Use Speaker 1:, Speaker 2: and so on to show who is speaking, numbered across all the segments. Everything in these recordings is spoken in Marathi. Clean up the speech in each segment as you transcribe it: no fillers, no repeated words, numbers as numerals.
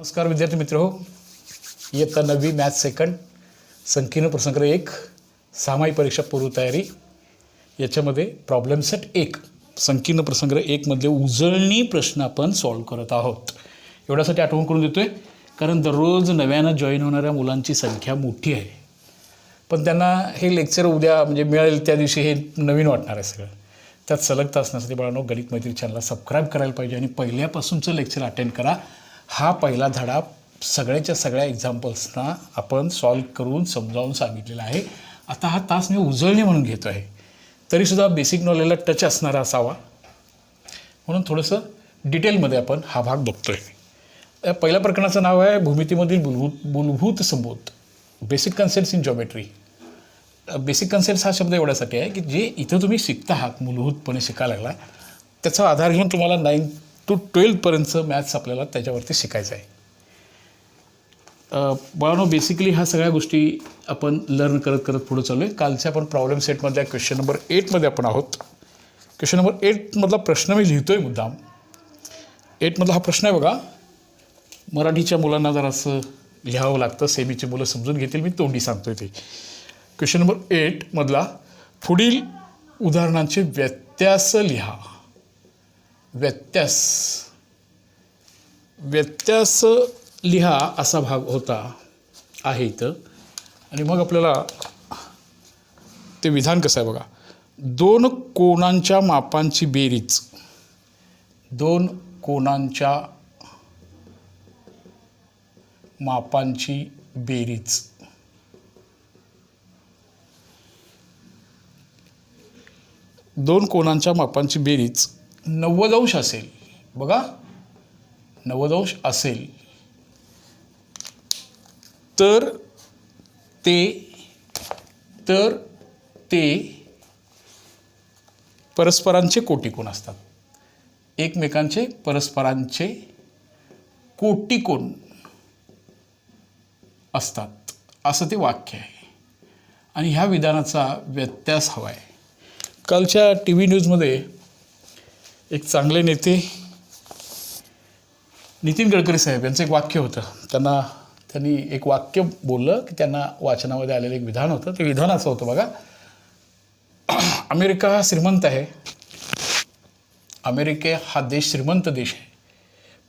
Speaker 1: नमस्कार विद्यार्थी मित्र हो, इयत्ता 9वी मॅथ सेकंड संकीर्ण प्रसंग 1 सामायिक परीक्षा पूर्वतयारी याच्यामध्ये प्रॉब्लेम सेट 1 संकीर्ण प्रसंग 1 मधले उजळणी प्रश्न आपण सॉल्व करत आहोत. एवढ्यासाठी आठवण करून देतोय कारण दररोज नव्यानं जॉईन होणाऱ्या मुलांची संख्या मोठी आहे, पण त्यांना हे लेक्चर उद्या म्हणजे मिळेल त्या दिवशी हे नवीन वाटणार आहे सगळं. त्यात सलगता असण्यासाठी बाळांनो गणित मैत्री चॅनलला सबस्क्राईब करायला पाहिजे आणि पहिल्यापासूनचं लेक्चर अटेंड करा. हा पहिला धडा सगळ्याच्या सगळ्या एक्झाम्पल्सना आपण सॉल्व करून समजावून सांगितलेला आहे. आता हा तास मी उजळणी म्हणून घेतो आहे, तरीसुद्धा बेसिक नॉलेजला टच असणारा असावा म्हणून थोडंसं डिटेलमध्ये आपण हा भाग बघतो आहे. पहिल्या प्रकरणाचं नाव आहे भूमितीमधील मूलभूत संबोध, basic concepts in geometry. Basic concepts हा शब्द एवढ्यासाठी आहे की जे इथं तुम्ही शिकता आहात मूलभूतपणे शिकायला लागला त्याचा आधार घेऊन तुम्हाला 9 to 12पर्यंतचं मॅथ्स आपल्याला त्याच्यावरती शिकायचं आहे. बाळांनो बेसिकली ह्या सगळ्या गोष्टी आपण लर्न करत करत पुढे चालू आहे. कालच्या आपण प्रॉब्लेम सेटमधल्या क्वेश्चन नंबर 8मध्ये आपण आहोत. क्वेश्चन नंबर 8मधला प्रश्न मी लिहितो आहे मुद्दाम. 8मधला हा प्रश्न आहे बघा. मराठीच्या मुलांना जरासं लिहावं लागतं, सेमीची मुलं समजून घेतील, मी तोंडी सांगतो आहे ते. क्वेश्चन नंबर 8मधला पुढील उदाहरणांचे व्यत्यास लिहा. व्यत्यास लिहा असा भाग होता आहे इथं. आणि मग आपल्याला ते विधान कसं आहे बघा. दोन कोणांच्या मापांची बेरीज, दोन कोणांच्या मापांची बेरीज दोन कोणांच्या मापांची बेरीज 90 अंश असेल बघा, 90 अंश असेल तर ते परस्परांचे कोटिकोण असतात. एकमेकांचे परस्परांचे कोटिकोण असतात असं ते वाक्य आहे आणि ह्या विधानाचा व्यत्यास हवा आहे. कालच्या TV न्यूजमध्ये एक चांगले नेते नितीन गडकरी साहेब यांचं एक वाक्य होतं. त्यांनी एक वाक्य बोललं की त्यांना वाचनामध्ये आलेलं एक विधान होतं. ते विधान असं होतं बघा. अमेरिका हा श्रीमंत आहे, अमेरिका हा देश श्रीमंत देश आहे,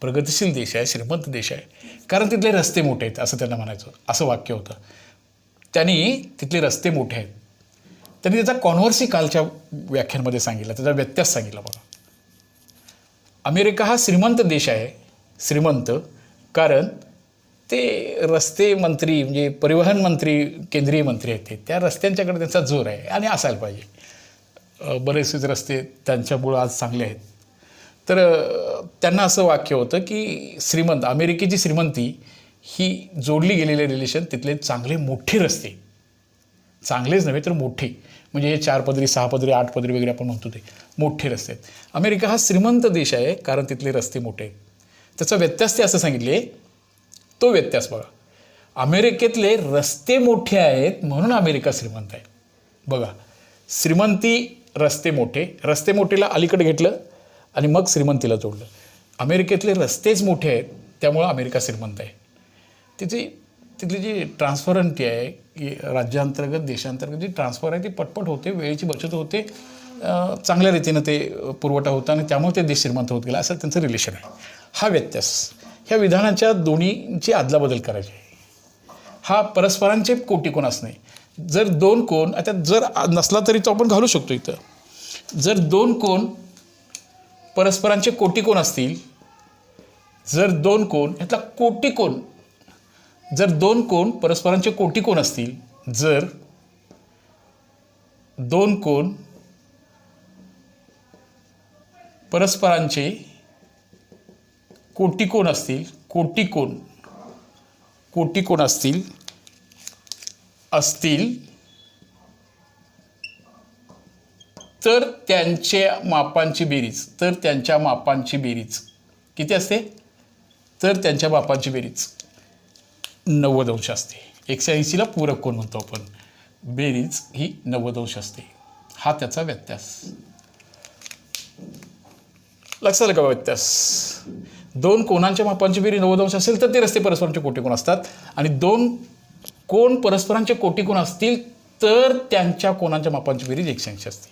Speaker 1: प्रगतिशील देश आहे, श्रीमंत देश आहे, कारण तिथले रस्ते मोठे आहेत असं त्यांना म्हणायचं. असं वाक्य होतं. त्यांनी तिथले रस्ते मोठे आहेत. त्यांनी त्याचा कॉन्व्हर्सी कालच्या व्याख्यानमध्ये सांगितला, त्याचा व्यत्यास सांगितला बघा. अमेरिका हा श्रीमंत देश आहे, श्रीमंत, कारण ते रस्ते मंत्री म्हणजे परिवहन मंत्री, केंद्रीय मंत्री आहेत, त्या रस्त्यांच्याकडे त्यांचा जोर आहे आणि असायला पाहिजे. बरेचसेच रस्ते त्यांच्यामुळं आज चांगले आहेत. तर त्यांना असं वाक्य होतं की श्रीमंत, अमेरिकेची श्रीमंती ही जोडली गेलेले रिलेशन तिथले चांगले मोठे रस्ते, चांगलेच नव्हे तर मोठे, म्हणजे हे 4 पदरी 6 पदरी 8 पदरी वगैरे आपण म्हणतो ते मोठे रस्ते आहेत. अमेरिका हा श्रीमंत देश आहे कारण तिथले रस्ते मोठे आहेत. त्याचा व्यत्यास ते असं सांगितले. तो व्यत्यास बघा. अमेरिकेतले रस्ते मोठे आहेत म्हणून अमेरिका श्रीमंत आहे. बघा, श्रीमंती रस्ते मोठे, रस्ते मोठेला अलीकडे घेतलं आणि मग श्रीमंतीला जोडलं. अमेरिकेतले रस्तेच मोठे आहेत त्यामुळं अमेरिका श्रीमंत आहे. तिथली जी ट्रान्सफरन्टी आहे की राज्यांतर्गत देशांतर्गत जी ट्रान्सफर आहे ती पटपट होते, वेळेची बचत होते, चांगल्या रीतीनं ते पुरवठा होता आणि त्यामुळे ते देश श्रीमंत होत गेला, असं त्यांचं रिलेशन आहे. हा व्यत्यास, ह्या विधानाच्या दोन्हीची अदलाबदल करायची आहे. हा परस्परांचे कोटिकोण असणे. जर दोन कोण, आता जर नसला तरी तो आपण घालू शकतो इथं. जर दोन कोण परस्परांचे कोटिकोण असतील, जर दोन कोण ह्यातला कोटिकोण, जर दोन कोण परस्परांचे कोटिकोण असतील, जर दोन कोण परस्परांचे कोटिकोण असतील, कोटिकोण असतील तर त्यांच्या मापांची बेरीज, किती असते? तर त्यांच्या मापांची बेरीज 90 अंश असते. 180ला पूरक कोण म्हणतो आपण. बेरीज ही 90 अंश असते. हा त्याचा व्यत्यास. लक्षात आलं का व्यत्यास? दोन कोणांच्या मापांची बेरीज 90 अंश असेल तर ते रस्ते परस्परांचे कोटीकोण असतात, आणि दोन कोण परस्परांचे कोटीकोण असतील तर त्यांच्या कोणांच्या मापांची बेरीज 180 असते.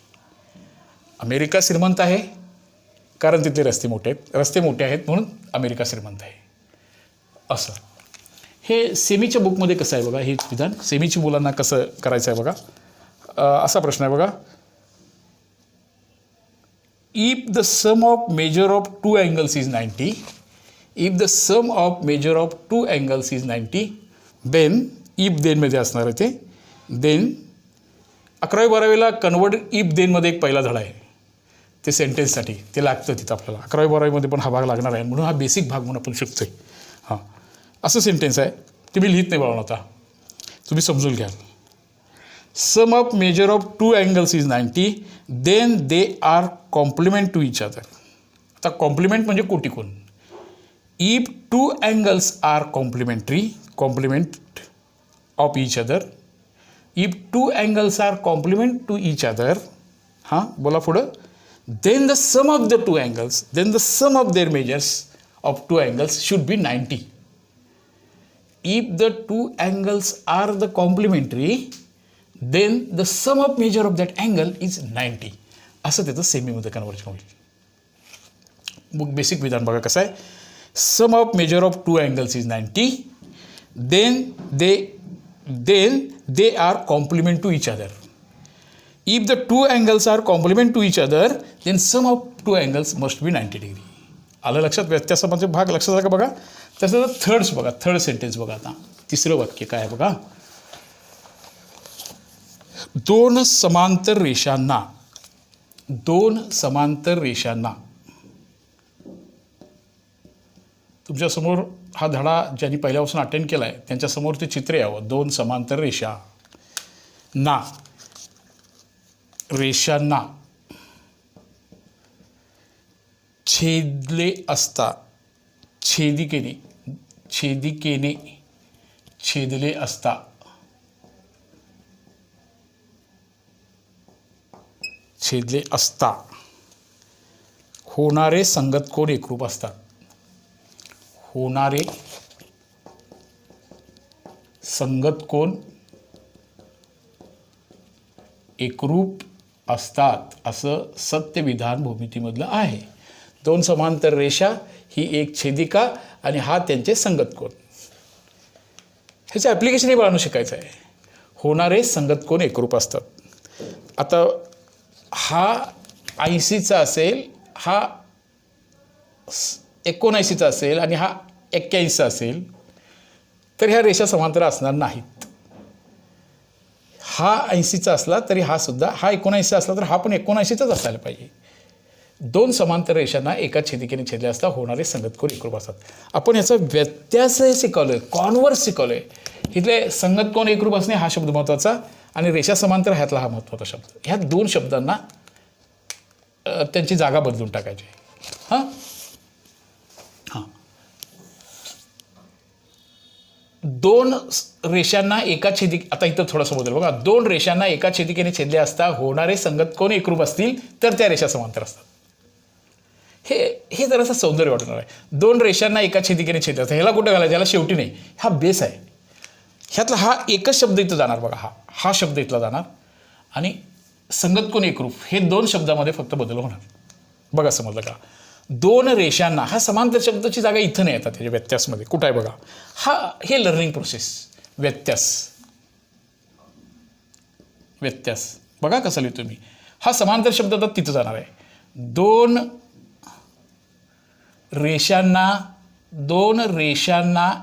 Speaker 1: अमेरिका श्रीमंत आहे कारण तिथले रस्ते मोठे आहेत, रस्ते मोठे आहेत म्हणून अमेरिका श्रीमंत आहे. असं हे सेमीच्या बुकमध्ये कसं आहे बघा, हे विधान सेमीची मुलांना कसं करायचं आहे बघा. असा प्रश्न आहे बघा. If the sum of measure of two angles is 90, if the sum of measure of two angles is 90, then if then मध्ये असणार आहे ते. then 11वी-12वीला कन्वर्ट इफ देनमध्ये एक पहिला धडा आहे, ते सेंटेन्ससाठी ते लागतं तिथं आपल्याला. 11वी-12वीमध्ये पण हा भाग लागणार आहे, म्हणून हा बेसिक भाग म्हणून आपण शिकतोय. हां, असं सेंटेन्स आहे, ते मी लिहित नाही बाळा आता, तुम्ही समजून घ्याल. Sum of measure of two angles is 90, then they are complement to each other. आता कॉम्प्लिमेंट म्हणजे कोटीकोण. If two angles are complement of each other, if two angles are complement to each other, हां बोला पुढं. then the sum of the two angles, then the sum of their measures of two angles should be 90. If the two angles are the complementary, then the sum of measure of that angle is 90. असं त्याचं सेमीमध्ये कन्वर्जन होईल. मग बेसिक विधान बघा कसं आहे. Sum of measure of two angles is 90, then they are complement to each other. If the two angles are complement to each other, then sum of two angles must be 90 degree. आलं लक्षात. व्यत्यासामध्ये भाग लक्षात आला का बघा. तसं थर्ड्स बघा, थर्ड सेंटेन्स बघा. आता तिसरं वाक्य काय आहे बघा. दोन समांतर रेषांना तुमच्यासमोर हा धडा ज्यांनी पहिल्यापासून अटेंड केला आहे त्यांच्यासमोर ते चित्र यावं. दोन समांतर रेषांना छेदले असता, छेदिकेने छेदले असता, होणारे संगत कोण एकरूप असतात. होणारे संगत कोण एकरूप असतात असं सत्यविधान भूमितीमधलं आहे. दोन समांतर रेषा ही एक छेदिका आणि हा त्यांचे संगत कोण. ह्याचं ॲप्लिकेशन हे बाळांनो शिकायचं आहे. होणारे संगत कोण एकरूप असतात. आता हा 80चा असेल, हा 79चा असेल आणि हा 81चा असेल तर ह्या रेषा समांतर असणार नाहीत. हा 80चा असला तरी हा सुद्धा, हा 79चा असला तर हा पण 79चाच असायला पाहिजे. दोन समांतर रेषांना एका छेदिकेने छेदले असता होणारे संगत कोण एकरूप असतात. आपण याचा व्यत्यास शिकवलोय, कॉन्व्हर्स शिकवलोय. इथले संगत कोण एकरूप असणे हा शब्द महत्त्वाचा आणि रेषा समांतर ह्यातला हा महत्त्वाचा शब्द. ह्या दोन शब्दांना त्यांची जागा बदलून टाकायची. हां हां दोन रेषांना एका छेदिक, आता इथं थोडंसं बदल बघा. दोन रेषांना एका छेदिकेने छेदले असता होणारे संगत कोण एकरूप असतील तर त्या रेषा समांतर असतात. हे जरासं सौंदर्य वाटणार आहे. दोन रेषांना एका छेदिकेने छेदले असतात, ह्याला कुठं घालायचं, ह्याला शेवटी नाही, हा बेस आहे. ह्यातला हा एकच शब्द इथं जाणार बघा, हा शब्द इथला जाणार आणि संगत कोण एकरूप हे दोन शब्दामध्ये फक्त बदल होणार. बघा समजलं का. दोन रेषांना, हा समांतर शब्दाची जागा इथं नाही येतात त्याच्या व्यत्यासमध्ये. कुठं आहे बघा, हे लर्निंग प्रोसेस. व्यत्यास बघा कसं लिहितो मी. हा समांतर शब्द तर तिथं जाणार आहे. दोन रेषांना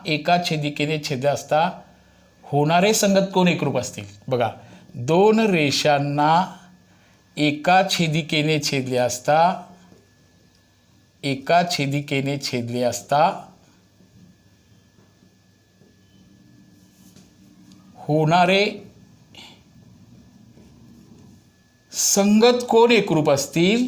Speaker 1: एका छेदिकेने छेदले असता होणारे संगत कोण एकरूप असतील. बघा, दोन रेषांना एका छेदिकेने छेदले असता होणारे संगत कोण एकरूप असतील.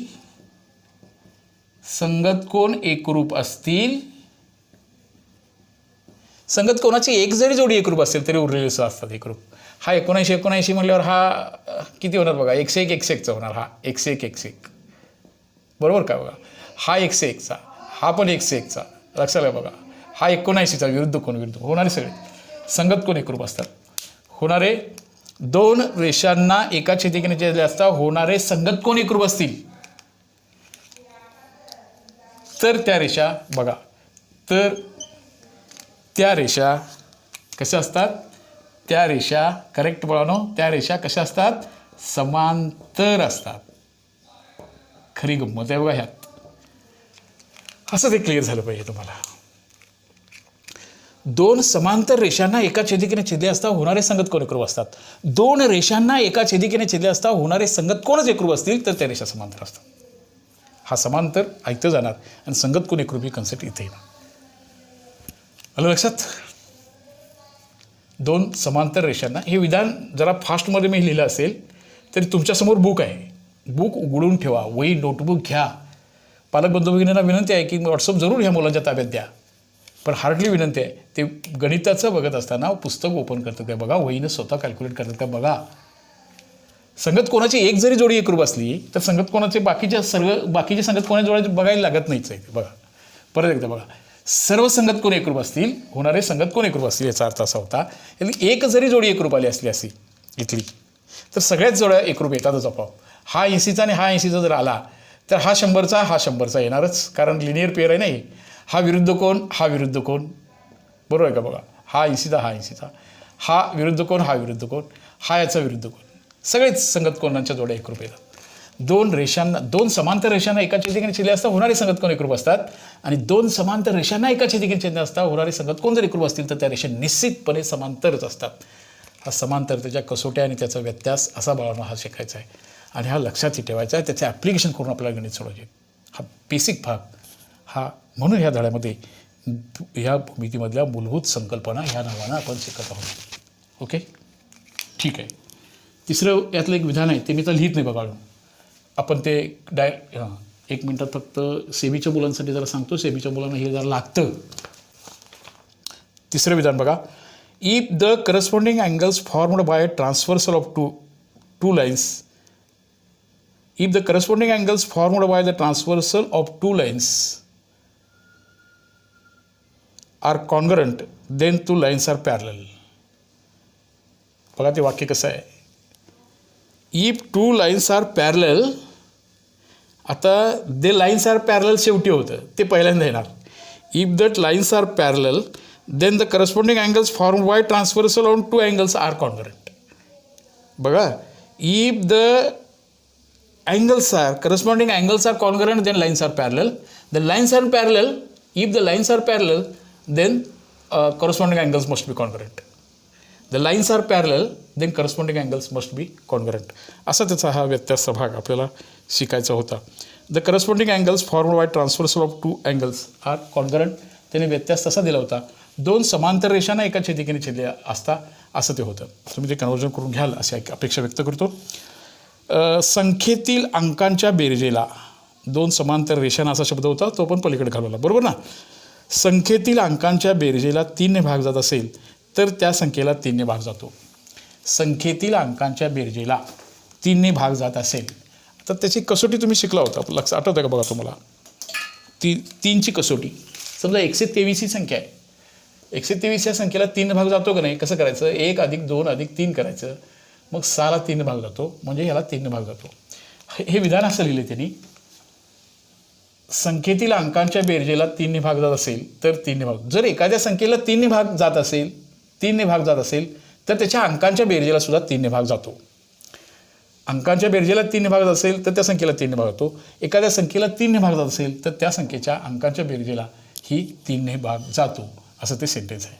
Speaker 1: संगत कोणाची एक जरी जोडी एकरूप असेल तरी उरलेले असतात एकरूप. हा 79 म्हटल्यावर हा किती होणार बघा, 101 101चा होणार. हा 101 101 बरोबर का बघा. हा 101चा, हा पण 101चा, लक्षात आहे बघा. हा 79चा विरुद्ध कोण विरुद्ध होणारे सगळे संगत कोण एकरूप असतात. होणारे दोन रेषांना एका छेदिकेने छेदले असता होणारे संगत कोण एकरूप असतील तर त्या रेषा बघा, तर त्या रेषा कशा असतात, त्या रेषा करेक्ट बोलानो, त्या रेषा कशा असतात, समांतर असतात. खरी गंमत आहे बघा ह्यात. असं ते क्लिअर झालं पाहिजे तुम्हाला. दोन समांतर रेषांना एका छेदिकेने छेदले असता होणारे संगत कोण एकरूप असतात. दोन रेषांना एका छेदिकेने छेदले असता होणारे संगत कोणच एकरूप असतील तर त्या रेषा समांतर असतात. हा समांतर ऐकतं जाणार आणि संगत कोण एकरूप ही कन्सेप्ट इथे येणार. आलं लक्षात. दोन समांतर रेषांना, हे विधान जरा फास्टमध्ये मी लिहिलं असेल तरी तुमच्यासमोर बुक आहे, बुक उघडून ठेवा, वही नोटबुक घ्या. पालक बंधू भगिनींना विनंती आहे की व्हॉट्सअप जरूर ह्या मुलांच्या ताब्यात द्या, पण हार्डली विनंती आहे ते गणिताचं बघत असताना पुस्तक ओपन करतात का बघा, वहीनं स्वतः कॅल्क्युलेट करतात का बघा. संगत कोणाची एक जरी जोडी एकरूप असली तर संगत कोणाचे बाकीचे संगत कोणाच्या जोड्या बघायला लागत नाहीच आहे. बघा परत एकदा बघा, सर्व संगत कोण एकरूप असतील होणारे संगत कोण एकरूप असतील याचा अर्थ असा होता एक जरी जोडी एकरूप आली असली अशी इथली तर सगळ्याच जोड्या एकरूप येतातच आपोआप. हा 80चा आणि हा 80चा जर आला तर हा 100चा हा 100चा येणारच, कारण लिनियर पेअर आहे नाही. हा विरुद्ध कोण हा विरुद्ध कोण, बरोबर आहे का बघा, हा 80चा हा 80चा, हा विरुद्ध कोण हा विरुद्ध कोण, हा याचा विरुद्ध कोण, सगळेच संगत कोणाच्या जोड्या एकरूप येतात. दोन समांतर रेषांना एका छेदिकेने छेदले असता होणारे संगत कोण एकरूप असतात आणि दोन समांतर रेषांना एका छेदिकेने छेदले असता होणारे संगत कोण जर एकरूप असतील तर त्या रेषा निश्चितपणे समांतरच असतात. हा समांतरतेच्या कसोट्या आणि त्याचा व्यत्यास असा बाळांनो हा शिकायचा आहे आणि हा लक्षातही ठेवायचा आहे. त्याचे ॲप्लिकेशन करून आपल्याला गणित सोडवायचे. हा बेसिक भाग हा, म्हणून ह्या धड्यामध्ये ह्या भूमितीमधल्या मूलभूत संकल्पना ह्या नावानं आपण शिकत आहोत. ओके ठीक आहे. तिसरं यातलं एक विधान आहे ते मी तर लिहित नाही बघा, आपण ते एक मिनटात फक्त सेमीच्या मुलांसाठी जरा सांगतो, सेमीच्या मुलांना हे जरा लागतं. तिसरं विधान बघा, if the corresponding angles formed by transversal of two lines, if the corresponding angles formed by the transversal of two lines are congruent then two lines are parallel. बघा ते वाक्य कसं आहे, if two lines are parallel, आता the lines are parallel शेवटी होतं ते पहिल्यांदा येणार. if that lines are parallel then the corresponding angles formed by transversal on two angles are congruent. बघा, if the corresponding angles are congruent then lines are parallel. The lines are parallel. If the lines are parallel then corresponding angles must be congruent. The lines are parallel then corresponding angles must be congruent. असा त्याचा हा व्यत्यासचा भाग आपल्याला शिकायचा होता. The corresponding angles formed by transversal of two angles are congruent. त्याने व्यत्यास तसा दिला होता, दोन समांतर रेषांना एका छेदिकेने छेदले असता असं ते होतं. तुम्ही ते कन्वर्जन करून घ्याल अशी अपेक्षा व्यक्त करतो. संख्येतील अंकांच्या बेरजेला, दोन समांतर रेषांना असा शब्द होता तो पण पलीकडे घालवला, बरोबर ना. संख्येतील अंकांच्या बेरजेला 3ने भाग जात असेल तर त्या संख्येला 3ने भाग जातो. संख्येतील अंकांच्या बेरजेला 3ने भाग जात असेल तर त्याची कसोटी तुम्ही शिकला होता, लक्षात आठवतं का बघा तुम्हाला, 3ची कसोटी. समजा 123 ही संख्या आहे, 123 या संख्येला 3 भाग जातो का नाही, कसं करायचं, 1 + 2 + 3 करायचं, मग 6ला 3 भाग जातो, म्हणजे ह्याला 3 भाग जातो. हे विधान असं लिहिले त्यांनी, संख्येतील अंकांच्या बेरजेला 3ने भाग जात असेल तर 3ने भाग, जर एखाद्या संख्येला 3ने भाग जात असेल, 3ने भाग जात असेल तर त्याच्या अंकांच्या बेरजेला सुद्धा 3ने भाग जातो. अंकांच्या बेरजेला 3ने भाग जात असेल तर त्या संख्येला 3ने भाग जातो. एखाद्या संख्येला 3ने भाग जात असेल तर त्या संख्येच्या अंकांच्या बेरजेला ही 3ने भाग जातो, असं ते सेंटेन्स आहे.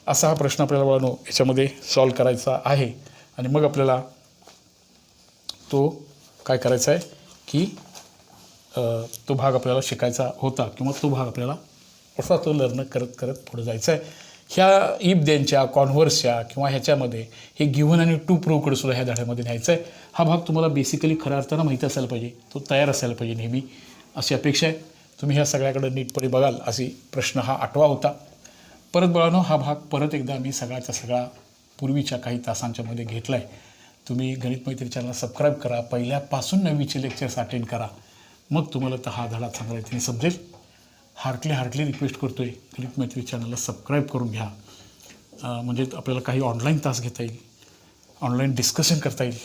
Speaker 1: असा हा प्रश्न आपल्याला वळणं याच्यामध्ये सॉल्व करायचा आहे आणि मग आपल्याला तो काय करायचा आहे की तो भाग आपल्याला शिकायचा होता किंवा तो भाग आपल्याला असा तो लर्न करत करत पुढे जायचा आहे. ह्या इफ देनच्या कॉन्व्हर्सच्या किंवा ह्याच्यामध्ये हे गिव्हन आणि टू प्रूव्हकडे सुद्धा ह्या धड्यामध्ये न्यायचा आहे. हा भाग तुम्हाला बेसिकली खऱ्या अर्थानं माहिती असायला पाहिजे, तो तयार असायला पाहिजे नेहमी, अशी अपेक्षा आहे. तुम्ही ह्या सगळ्याकडे नीटपणे बघाल अशी प्रश्न हा 8वा होता. परत बघानो हा भाग परत एकदा मी सगळ्याचा सगळा पूर्वीच्या काही तासांच्या मध्ये घेतला आहे. तुम्ही गणित मैत्री चॅनलला सबस्क्राईब करा, पहिल्यापासून 9वीचे लेक्चर्स अटेंड करा, मग तुम्हाला तर हा धडा चांगला रीतीने समजेल. हार्टली रिक्वेस्ट करतो आहे, गणित मैत्री चॅनलला सबस्क्राईब करून घ्या. म्हणजे आपल्याला काही ऑनलाईन तास घेता येईल, ऑनलाईन डिस्कशन करता येईल.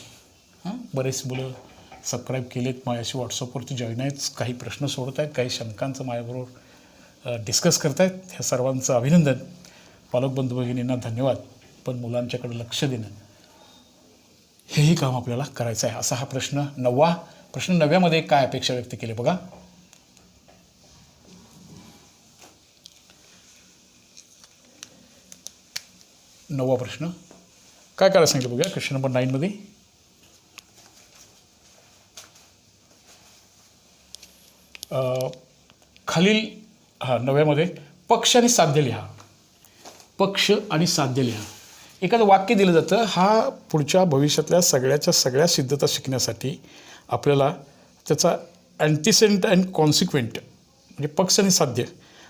Speaker 1: बरेच मुलं सबस्क्राईब केलेत, माझ्याशी व्हॉट्सअपवरती जॉईन आहेत, काही प्रश्न सोडत आहेत, काही शंकांचं माझ्याबरोबर डिस्कस करत आहेत. ह्या सर्वांचं अभिनंदन. पालक बंधू भगिनींना धन्यवाद. पण मुलांच्याकडे लक्ष देणं हेही काम आपल्याला करायचं आहे. असा हा प्रश्न 9. प्रश्न 9मध्ये काय अपेक्षा व्यक्त केली बघा. नववा प्रश्न काय करायला सांगितलं बघूया. क्वेश्चन नंबर 9मध्ये खालील 9व्यामध्ये पक्ष आणि साध्य लिहा. पक्ष आणि साध्य लिहा. एखादं वाक्य दिलं जातं. हा पुढच्या भविष्यातल्या सगळ्या सिद्धता शिकण्यासाठी आपल्याला त्याचा अँटीसेंट अँड कॉन्सिक्वेंट म्हणजे पक्ष आणि साध्य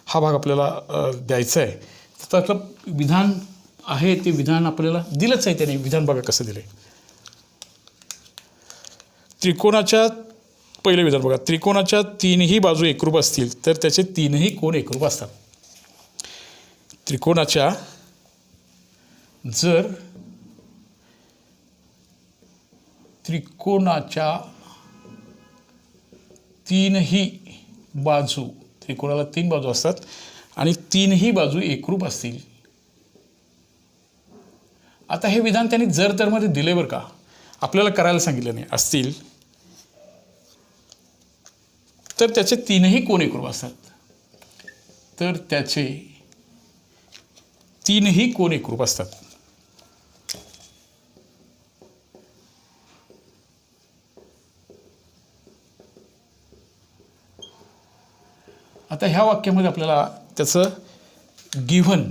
Speaker 1: हा भाग आपल्याला द्यायचा आहे. त्याचं विधान आहे, ते विधान आपल्याला दिलंच आहे. त्याने विधान बघा कसं दिलं आहे. त्रिकोणाच्या पहिलं विधान बघा. त्रिकोणाच्या 3ही बाजू एकरूप असतील तर त्याचे 3ही कोण एकरूप असतात. त्रिकोणाच्या जर त्रिकोणाच्या 3ही बाजू, त्रिकोणाला 3 बाजू असतात आणि 3ही बाजू एकरूप असतील. आता हे विधान त्यांनी जर तरमध्ये दिले बरं का, आपल्याला करायला सांगितलं नाही. असतील तर त्याचे 3ही कोण एकरूप असतात. तर त्याचे 3ही कोण एकरूप असतात. आता ह्या वाक्यामध्ये आपल्याला त्याचं गिव्हन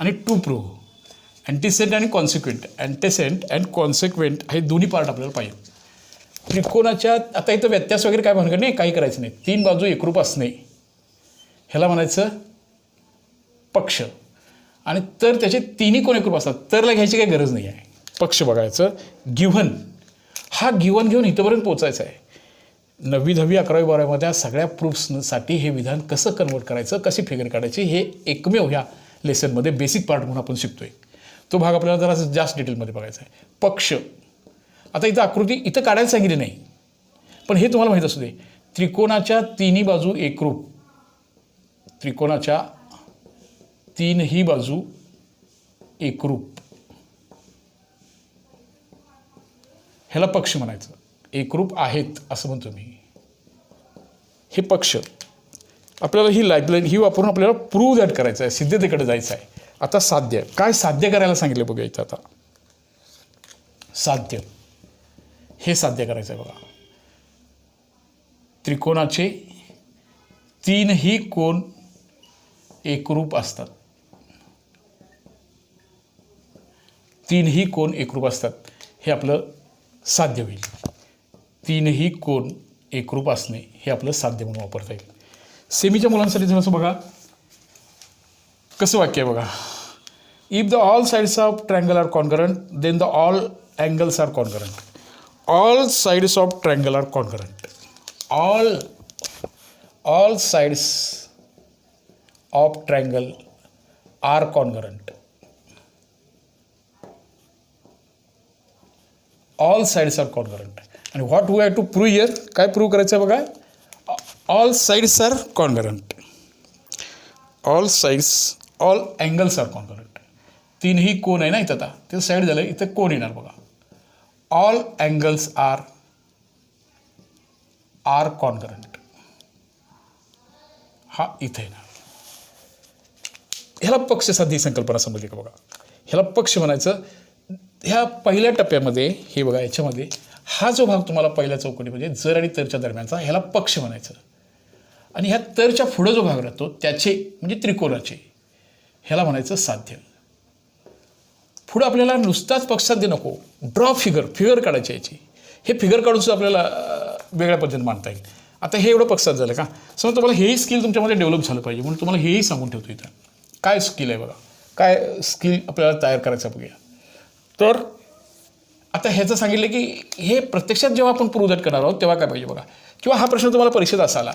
Speaker 1: आणि टू प्रूव्ह, अँटीसेंट आणि कॉन्सिक्वेंट, अँटीसेंट अँड कॉन्सिक्वेंट हे दोन्ही पार्ट आपल्याला पाहिजे. त्रिकोणाच्या आता इथं व्यत्यास वगैरे काय भानगड नाही, काही करायचं नाही. 3 बाजू एकरूप असणे ह्याला म्हणायचं पक्ष. आणि तर त्याचे 3ही कोण एकरूप असतात. तरला घ्यायची काही गरज नाही आहे. पक्ष बघायचं. गिव्हन, हा गिव्हन घेऊन इथंपर्यंत पोचायचं आहे. 9वी 10वी 11वी 12वीमध्ये सगळ्या प्रूफ्ससाठी हे विधान कसं कन्वर्ट करायचं, कशी फिगर काढायची, हे एकमेव ह्या लेसनमध्ये बेसिक पार्ट म्हणून आपण शिकतोय. तो भाग आपल्याला जरा जास्त डिटेलमध्ये बघायचा आहे. पक्ष, आता इथं आकृती इथं काढायला सांगितली नाही, पण हे तुम्हाला माहीत असू दे. त्रिकोणाच्या 3ही बाजू एकरूप, त्रिकोणाच्या 3ही बाजू एकरूप ह्याला पक्ष म्हणायचं. एकरूप आहेत असं म्हणतो मी. हे पक्ष आपल्याला ही लाईफलाईन ही वापरून आपल्याला प्रूव्ह दॅट करायचं आहे, सिद्धतेकडे जायचं आहे. आता साध्य, काय साध्य करायला सांगितलं बघा इथं. आता साध्य हे साध्य करायचं आहे बघा. त्रिकोणाचे 3ही कोण एकरूप असतात. 3ही कोण एकरूप असतात हे आपलं साध्य होईल. 3ही कोण एकरूप असणे हे आपलं साध्य म्हणून वापरता येईल. सेमीच्या मुलांसाठी थोडंसं बघा कसं वाक्य आहे बघा. If the all sides of triangle are concurrent then the all angles are concurrent. All sides of triangle are concurrent. All sides of triangle are concurrent. All sides are concurrent. आणि what we have to prove here, काय प्रूव्ह करायचं आहे बघा. All sides are concurrent. All sides, all angles are concurrent. 3ही कोण आहे ना इथं, आता ते साईड झालं, इथं कोण येणार बघा. ऑल अँगल्स आर कॉन्करंट हा इथे येणार. ह्याला पक्ष साध्य संकल्पना समजली का बघा. ह्याला पक्ष म्हणायचं. ह्या पहिल्या टप्प्यामध्ये हे बघा, याच्यामध्ये हा जो भाग तुम्हाला पहिल्या चौकटीमध्ये जर आणि तरच्या दरम्यानचा ह्याला पक्ष म्हणायचं. आणि ह्या तरच्या पुढं जो भाग राहतो त्याचे म्हणजे त्रिकोणाचे ह्याला म्हणायचं साध्य. पुढं आपल्याला नुसताच पक्षसाध्य नको, ड्रॉ फिगर काढायची याची. हे फिगर काढून सुद्धा आपल्याला वेगळ्या पद्धतीने मांडता येईल. आता हे एवढं पक्षात झालं का, समजा तुम्हाला हेही स्किल तुमच्यामध्ये डेव्हलप झालं पाहिजे म्हणून तुम्हाला हेही सांगून ठेवतो इथं. काय स्किल आहे बघा, काय स्किल आपल्याला तयार करायचं बघूया. तर आता ह्याचं सांगितलं की हे प्रत्यक्षात जेव्हा आपण प्रूव्ह दॅट करणार आहोत तेव्हा काय पाहिजे बघा. किंवा हा प्रश्न तुम्हाला परीक्षेत असाला,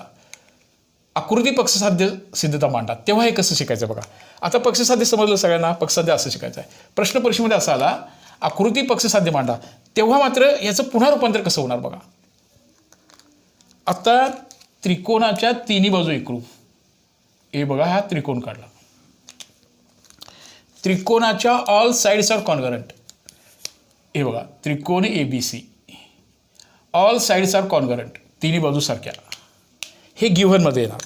Speaker 1: आकृती पक्षसाध्य सिद्धता मांडा. तेव्हा हे कसं शिकायचं बघा. आता पक्षसाध्य समजलं सगळ्यांना, पक्षसाध्य असं शिकायचं आहे. प्रश्न परीक्षेमध्ये असा आला आकृती पक्षसाध्य मांडा, तेव्हा मात्र याचं पुन्हा रूपांतर कसं होणार बघा. आता त्रिकोणाच्या तिन्ही बाजू एकरूप, हे बघा हा त्रिकोण काढला. त्रिकोणाच्या ऑल साइड्स आर कॉन्ग्रंट, हे बघा त्रिकोण ABC, all sides are congruent, तिन्ही बाजू सारख्या, हे गिव्हनमध्ये येणार.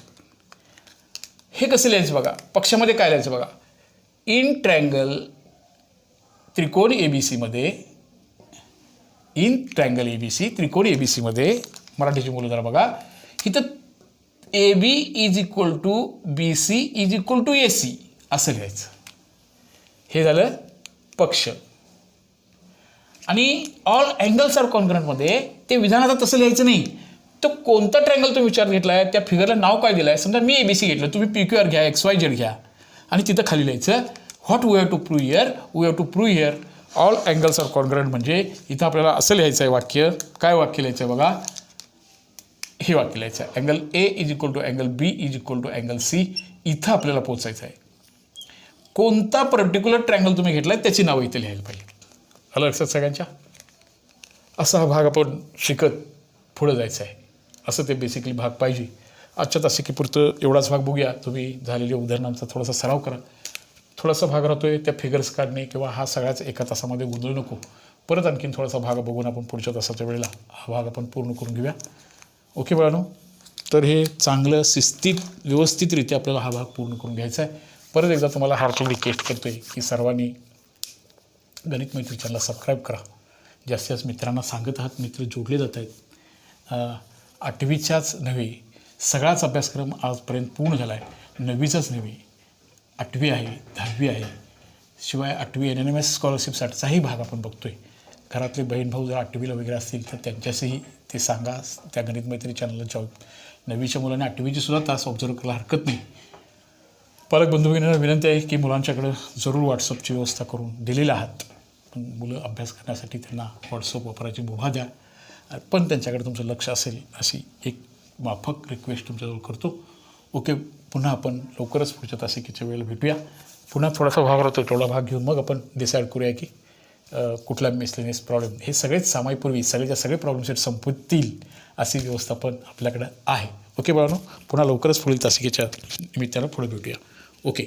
Speaker 1: हे कसं लिहायचं बघा. पक्षामध्ये काय लिहायचं बघा. इन ट्रँगल त्रिकोण ABC मध्ये, इन ट्रँगल ABC त्रिकोण ABC मध्ये मराठीची मुलं जरा बघा. इथं AB is equal to BC is equal to AC असं लिहायचं. हे झालं पक्ष. आणि ऑल अँगल्स आर कॉन्ग्रंटमध्ये ते विधान आता तसं लिहायचं नाही. तो कोणता ट्रँगल तुम्ही विचार घेतला आहे, त्या फिगरला नाव काय दिलं आहे. समजा मी ABC घेतलं, तुम्ही PQR घ्या, XYZ घ्या, आणि तिथं खाली लिहायचं what we have to prove here, we have to prove here all angles are congruent. म्हणजे इथं आपल्याला असं लिहायचं आहे वाक्य. काय वाक्य लिहायचं आहे बघा. हे वाक्य लिहायचं आहे angle A is equal to angle B is equal to angle C. इथं आपल्याला पोचायचं आहे. कोणता पर्टिक्युलर ट्रँगल तुम्ही घेतला आहे त्याची नावं इथे लिहायला पाहिजे. आलं लक्षात सगळ्यांच्या. असा हा भाग आपण शिकत पुढं जायचं आहे. असं ते बेसिकली भाग पाहिजे. आजच्या तासिकेपुरतं एवढाच भाग बघूया. तुम्ही झालेल्या उदाहरणांचा थोडासा सराव करा. थोडासा भाग राहतोय त्या फिगर्स काढणे किंवा हा सगळ्याच एका तासामध्ये गोंधळ नको. परत आणखीन थोडासा भाग बघून आपण पुढच्या तासाच्या वेळेला हा भाग आपण पूर्ण करून घेऊया. ओके बाळांनो. तर हे चांगलं शिस्तीत व्यवस्थितरित्या आपल्याला हा भाग पूर्ण करून घ्यायचा आहे. परत एकदा तुम्हाला हार्टली रिक्वेस्ट करतो आहे की सर्वांनी गणित मैत्री चॅनलला सबस्क्राईब करा. जास्तीत जास्त मित्रांना सांगत आहात, मित्र जोडले जात आहेत. 8वीच्याच नव्हे, सगळाच अभ्यासक्रम आजपर्यंत पूर्ण झाला आहे. 9वीचाच नव्हे, 8वी आहे, 10वी आहे, शिवाय 8वी NNMS स्कॉलरशिपसाठीचाही भाग आपण बघतो आहे. घरातले बहीण भाऊ जर 8वीला वगैरे असतील तर त्यांच्याशीही ते सांगा. त्या गणित मैत्री चॅनलला जॉब 9वीच्या मुलांनी 8वीची सुद्धा तास ऑब्झर्व करायला हरकत नाही. पालक बंधू भगिनींना विनंती आहे की मुलांच्याकडं जरूर व्हॉट्सअपची व्यवस्था करून दिलेली आहात. पण मुलं अभ्यास करण्यासाठी त्यांना व्हॉट्सअप वापरायची मुभा द्या. पण त्यांच्याकडे तुमचं लक्ष असेल अशी एक माफक रिक्वेस्ट तुमच्याजवळ करतो. ओके. पुन्हा आपण लवकरच पुढच्या तासिकेच्या वेळेला भेटूया. पुन्हा थोडासा भाग राहतो, तेवढा भाग घेऊन मग आपण डिसाईड करूया की कुठला मिसलेनियस प्रॉब्लेम. हे सगळेच सामाईपूर्वी सगळेच्या सगळे प्रॉब्लेम सेट संपतील अशी व्यवस्था पण आपल्याकडं आहे. ओके बाळांनो. पुन्हा लवकरच पुढील तासिकेच्या निमित्तानं पुढे भेटूया. ओके.